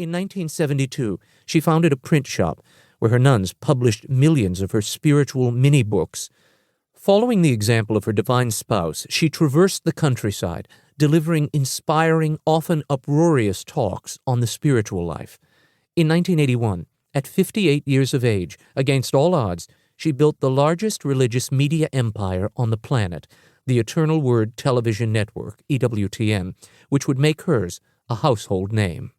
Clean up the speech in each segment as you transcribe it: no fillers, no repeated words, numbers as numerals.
In 1972, she founded a print shop where her nuns published millions of her spiritual mini-books. Following the example of her divine spouse, she traversed the countryside, delivering inspiring, often uproarious talks on the spiritual life. In 1981, at 58 years of age, against all odds, she built the largest religious media empire on the planet, the Eternal Word Television Network, EWTN, which would make hers a household name.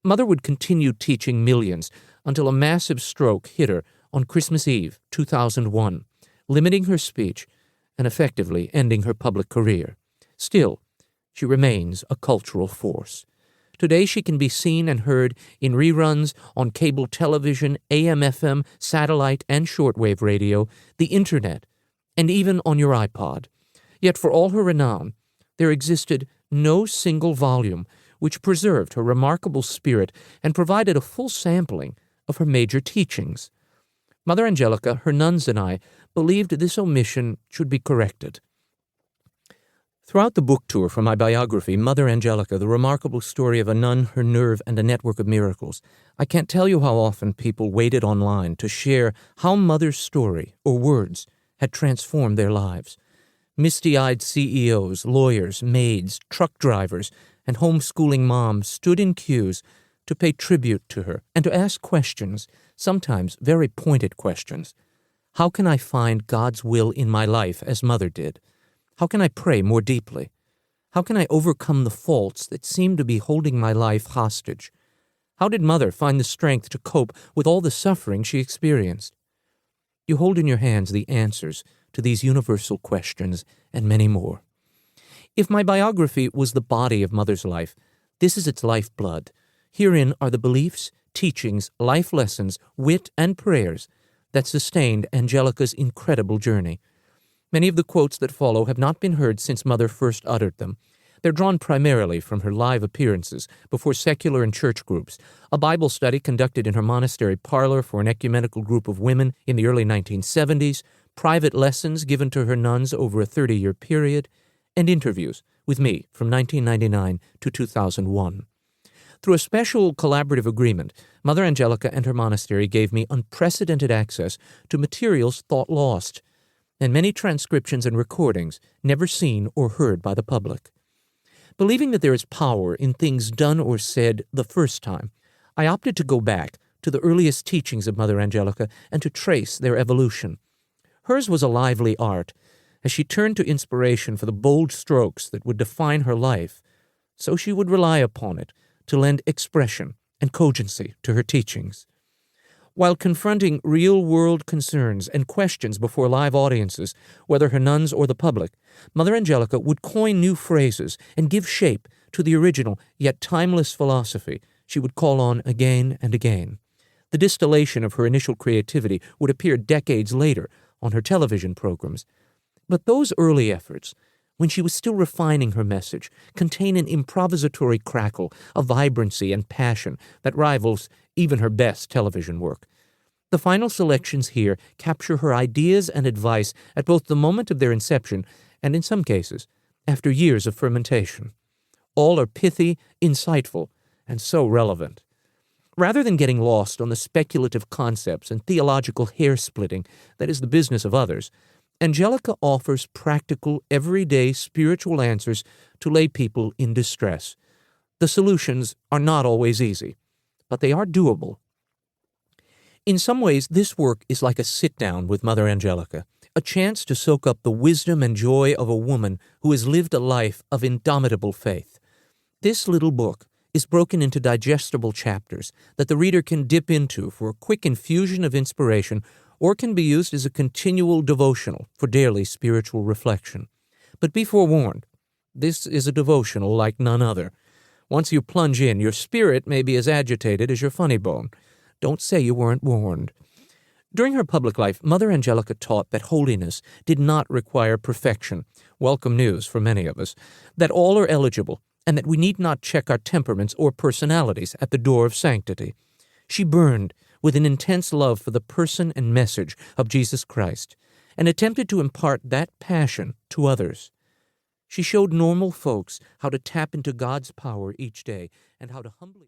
Mother would continue teaching millions until a massive stroke hit her on Christmas Eve, 2001, limiting her speech and effectively ending her public career. Still, she remains a cultural force. Today she can be seen and heard in reruns on cable television, AM/FM, satellite, and shortwave radio, the Internet, and even on your iPod. Yet for all her renown, there existed no single volume which preserved her remarkable spirit and provided a full sampling of her major teachings. Mother Angelica, her nuns, and I believed this omission should be corrected. Throughout the book tour for my biography, Mother Angelica, the remarkable story of a nun, her nerve, and a network of miracles, I can't tell you how often people waited online to share how Mother's story, or words, had transformed their lives. Misty-eyed CEOs, lawyers, maids, truck drivers, and homeschooling moms stood in queues to pay tribute to her and to ask questions, sometimes very pointed questions. How can I find God's will in my life as Mother did? How can I pray more deeply? How can I overcome the faults that seem to be holding my life hostage? How did Mother find the strength to cope with all the suffering she experienced? You hold in your hands the answers to these universal questions and many more. If my biography was the body of Mother's life, this is its lifeblood. Herein are the beliefs, teachings, life lessons, wit, and prayers that sustained Angelica's incredible journey. Many of the quotes that follow have not been heard since Mother first uttered them. They're drawn primarily from her live appearances before secular and church groups, a Bible study conducted in her monastery parlor for an ecumenical group of women in the early 1970s, private lessons given to her nuns over a 30-year period, and interviews with me from 1999 to 2001. Through a special collaborative agreement, Mother Angelica and her monastery gave me unprecedented access to materials thought lost, and many transcriptions and recordings never seen or heard by the public. Believing that there is power in things done or said the first time, I opted to go back to the earliest teachings of Mother Angelica and to trace their evolution. Hers was a lively art. As she turned to inspiration for the bold strokes that would define her life, so she would rely upon it to lend expression and cogency to her teachings. While confronting real-world concerns and questions before live audiences, whether her nuns or the public, Mother Angelica would coin new phrases and give shape to the original yet timeless philosophy she would call on again and again. The distillation of her initial creativity would appear decades later on her television programs. But those early efforts, when she was still refining her message, contain an improvisatory crackle, a vibrancy and passion that rivals even her best television work. The final selections here capture her ideas and advice at both the moment of their inception and, in some cases, after years of fermentation. All are pithy, insightful, and so relevant. Rather than getting lost on the speculative concepts and theological hair-splitting that is the business of others, Angelica offers practical, everyday spiritual answers to lay people in distress. The solutions are not always easy, but they are doable. In some ways, this work is like a sit-down with Mother Angelica, a chance to soak up the wisdom and joy of a woman who has lived a life of indomitable faith. This little book is broken into digestible chapters that the reader can dip into for a quick infusion of inspiration or can be used as a continual devotional for daily spiritual reflection. But be forewarned, this is a devotional like none other. Once you plunge in, your spirit may be as agitated as your funny bone. Don't say you weren't warned. During her public life, Mother Angelica taught that holiness did not require perfection, welcome news for many of us, that all are eligible, and that we need not check our temperaments or personalities at the door of sanctity. She burned with an intense love for the person and message of Jesus Christ, and attempted to impart that passion to others. She showed normal folks how to tap into God's power each day and how to humbly